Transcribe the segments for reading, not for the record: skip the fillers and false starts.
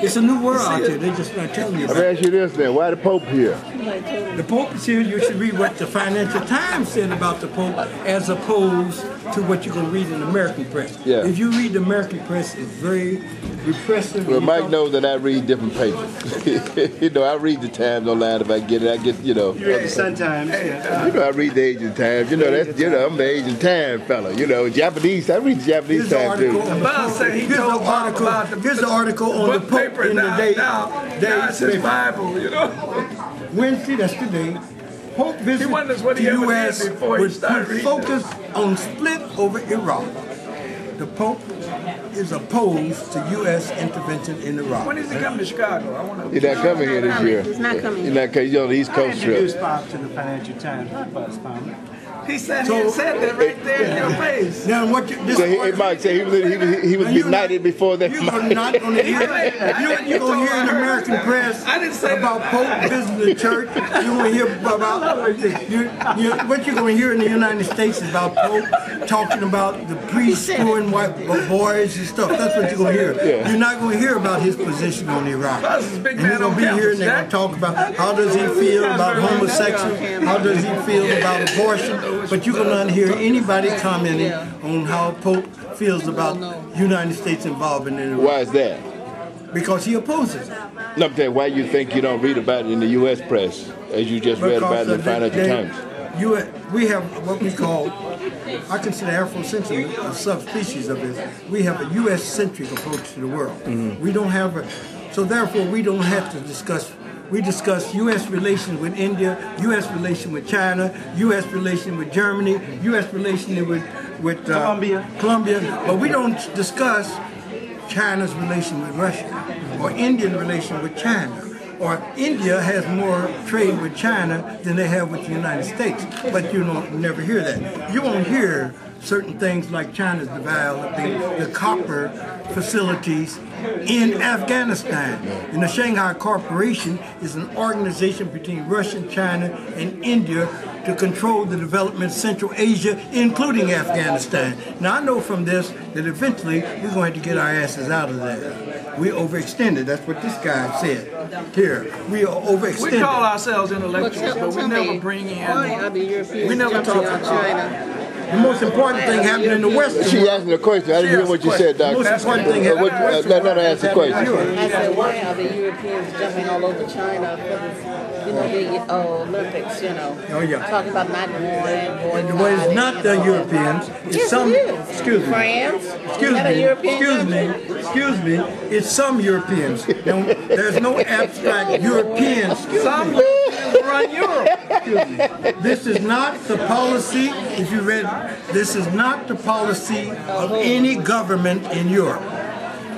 It's a new world out there. They're just not telling you about it. Let me ask you this then. Why the Pope here? The Pope is here. You should read what the Financial Times said about the Pope as opposed to what you're going to read in the American press. Yeah. If you read the American press, it's very repressive. Well, Mike knows that I read different papers. You know, I read the Times online if I get it. I get, you know. You read the Sun Times. You know, I read the Asian Times. You know, that's, you know, I'm the Asian Times fella. You know, Japanese. I read the Japanese Times too. Here's the article on the Pope in the day. That's his Bible, you know. Wednesday, that's today. Pope visit to U.S. with focus on split over Iraq. The Pope is opposed to U.S. intervention in Iraq. When is he coming to Chicago? He's not coming here this year. He's not coming. He's not coming. He's on the East Coast trip. Introduced Bob to the Financial Times. Not Buzz Palmer. He said that right there in your face. Now, what you, this So Mike said he was benighted before that. You're not going to hear. You're going to hear in the American press about Pope visiting the church. You're going to hear about what you're going to hear in the United States is about Pope talking about the priests screwing white boys and stuff. That's what you're going to hear. Yeah. You're not going to hear about his position on Iraq. And you're going to be here and they're going to talk about how does he feel about homosexuals, how does he feel about abortion. But you're going to not hear anybody commenting on how Pope feels about United States involvement in Iraq. Why is that? Because he opposes it. No, I'm saying, why you think you don't read about it in the U.S. press, as you just read about it in the Financial Times? We have what we call, I consider AfroCentral a subspecies of this. We have a U.S.-centric approach to the world. We don't have a, so therefore we don't have to discuss. We discuss U.S. relations with India, U.S. relations with China, U.S. relations with Germany, U.S. relations with Colombia, but we don't discuss China's relation with Russia or Indian relation with China. Or India has more trade with China than they have with the United States, but you don't never hear that. You won't hear certain things like China's developing the copper facilities in Afghanistan. And the Shanghai Corporation is an organization between Russia, China, and India to control the development of Central Asia, including Afghanistan. Now I know from this that eventually we're going to get our asses out of there. We overextended. That's what this guy said. Here, we are overextended. We call ourselves intellectuals, but we never bring in. We never talk about China. The most important thing happened in the West. She asked me a question. I didn't hear what you said, Doctor. The most important thing happened in the West. Let her ask the question. I said, why are the Europeans jumping all over China for this, you know, the Olympics, you know? Oh, yeah. Talking about not going. Well, it's not the Europeans. It's yes, some. it is. Excuse me. France. Excuse me. It's some Europeans. Now, there's no abstract Europeans. Some Europeans run Europe. Excuse me. This is not the policy. If you read, this is not the policy of any government in Europe.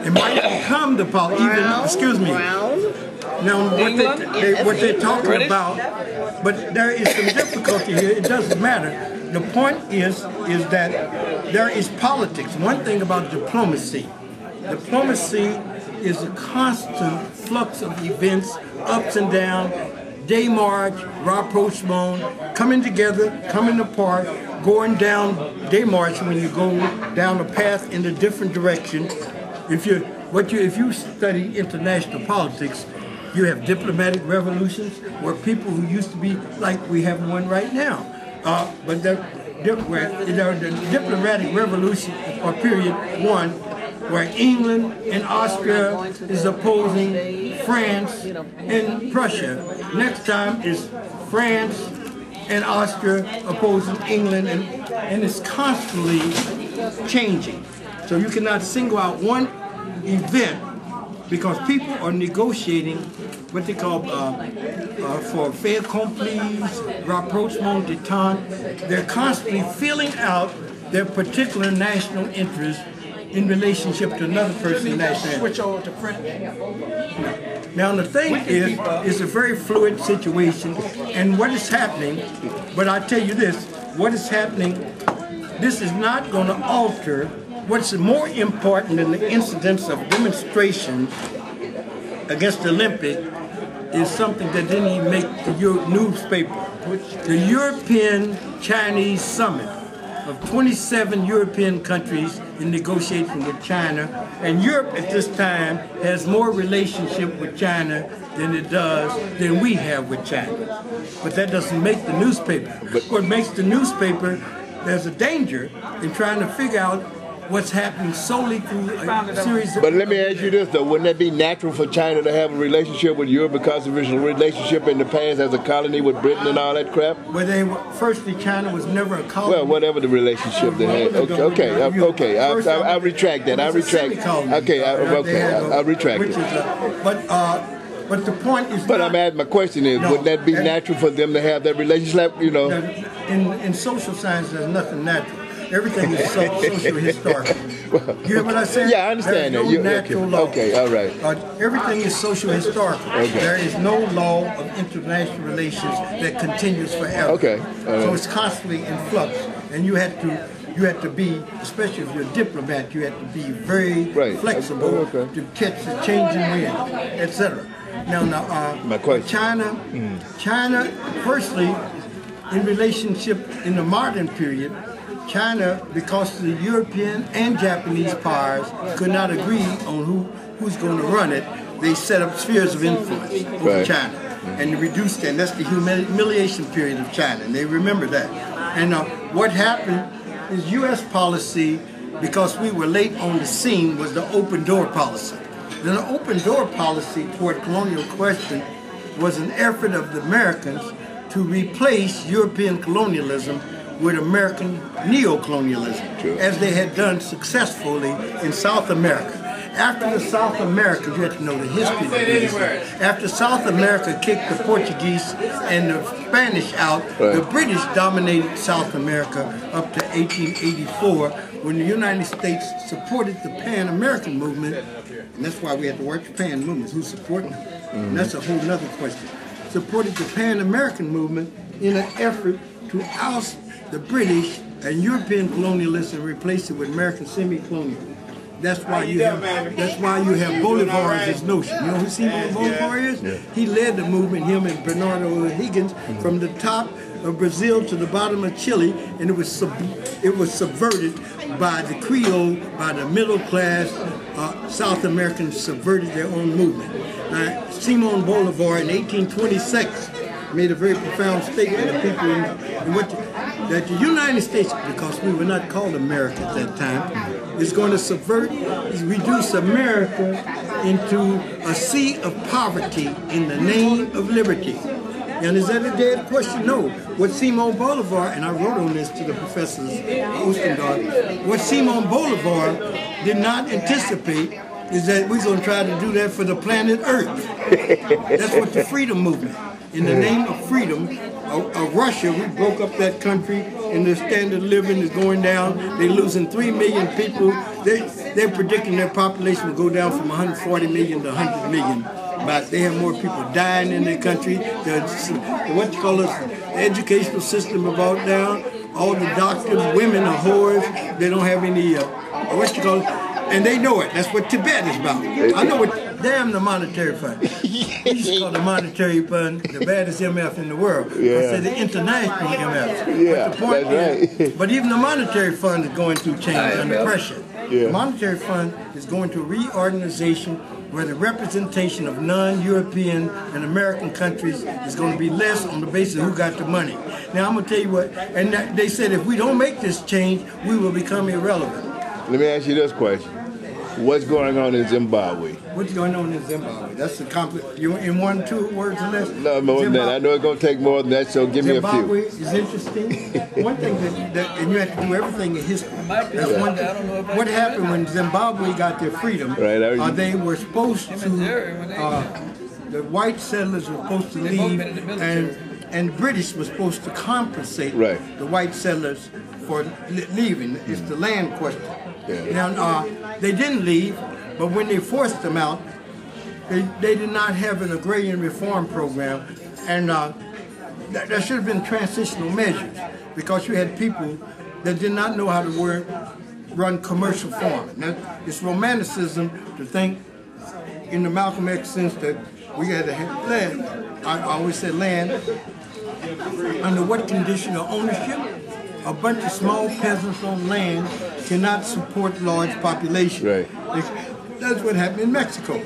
It might become the policy. Excuse me. Now, what they're talking about, but there is some difficulty here. It doesn't matter. The point is that there is politics. One thing about diplomacy is a constant flux of events, ups and downs, day march, rapprochement, coming together, coming apart, going down day march when you go down a path in a different direction. If you study international politics, you have diplomatic revolutions where people who used to be like we have one right now. But the diplomatic revolution or period one, where England and Austria is opposing France and Prussia. Next time is France and Austria opposing England, and it's constantly changing. So you cannot single out one event because people are negotiating what they call for fait accompli, rapprochement, détente. They're constantly filling out their particular national interest in relationship to another person's national Switch over to French. Now the thing is, it's a very fluid situation, and what is happening, but I tell you this, what is happening, this is not going to alter. What's more important than the incidents of demonstrations against the Olympic is something that didn't even make the newspaper. The European-Chinese Summit. of 27 European countries in negotiation with China, and Europe at this time has more relationship with China than we have with China. But that doesn't make the newspaper. What makes the newspaper, there's a danger in trying to figure out what's happening solely through a series of... But let me ask you this, though. Wouldn't that be natural for China to have a relationship with Europe because of its relationship in the past as a colony with Britain and all that crap? Well, firstly, China was never a colony. Well, whatever the relationship they had. Okay. I retract that. I retract. Okay, I retract it. But the point is But I'm asking, my question is, wouldn't that be natural for them to have that relationship, you know? In social science, there's nothing natural. Everything is socio-historical. You hear what I said? Yeah, I understand that. There's no natural law. Okay, all right. Everything is socio-historical. Okay. There is no law of international relations that continues forever. Okay. So it's constantly in flux, and you have to be, especially if you're a diplomat, you have to be very flexible to catch the changing wind, etc. Now, my question. China, firstly, in relationship in the modern period, China, because the European and Japanese powers could not agree on who's going to run it, they set up spheres of influence over China and reduced that. And that's the humiliation period of China, and they remember that. And what happened is U.S. policy, because we were late on the scene, was the open door policy. Then the open door policy toward colonial question was an effort of the Americans to replace European colonialism with American neo-colonialism, as they had done successfully in South America. After the South Americans, you have to know the history of this. After South America kicked the Portuguese and the Spanish out, the British dominated South America up to 1884, when the United States supported the Pan-American movement, and that's why we had to work the Pan movement. Who's supporting them? And that's a whole other question. Supported the Pan-American movement in an effort to oust the British and European colonialists and replace it with American semi-colonial. That's why you have Boulevard as his notion. You know who Simon Bolivar is? Yeah. He led the movement, him and Bernardo O'Higgins, from the top of Brazil to the bottom of Chile, and it was subverted by the Creole, by the middle class. South Americans subverted their own movement. Now, Simon Bolivar in 1826 made a very profound statement to people that the United States, because we were not called America at that time, is going to reduce America into a sea of poverty in the name of liberty. And is that a dead question? No. What Simon Bolivar, and I wrote on this to the professors Ostendorf, what Simon Bolivar did not anticipate is that we're going to try to do that for the planet Earth. That's what the freedom movement. In the name of freedom, of Russia, we broke up that country, and their standard of living is going down. They're losing 3 million people. They're predicting their population will go down from 140 million to 100 million. But they have more people dying in their country. The educational system about down. All the doctors, women are whores. They don't have any, and they know it. That's what Tibet is about. I know what. Damn the monetary fund. We used to call the monetary fund the baddest MF in the world. I said the international MF. Yeah, but the point is, right. But even the monetary fund is going through change under pressure. The monetary fund is going to reorganization where the representation of non-European and American countries is going to be less on the basis of who got the money. Now I'm going to tell you what, and they said if we don't make this change, we will become irrelevant. Let me ask you this question. What's going on in Zimbabwe? What's going on in Zimbabwe? That's the complex. You in 1, 2 words or less? No, more than that. I know it's going to take more than that, so give me a few. Zimbabwe is interesting. One thing that and you have to do everything in history. That's one thing. What happened when Zimbabwe got their freedom? They were supposed to. The white settlers were supposed to leave, and the British were supposed to compensate the white settlers for leaving. It's the land question. Now, they didn't leave, but when they forced them out, they did not have an agrarian reform program, and there should have been transitional measures, because you had people that did not know how to run commercial farming. Now, it's romanticism to think, in the Malcolm X sense, that we had to have land. I always said land under what condition of ownership a bunch of small peasants on land cannot support large population. Right. That's what happened in Mexico.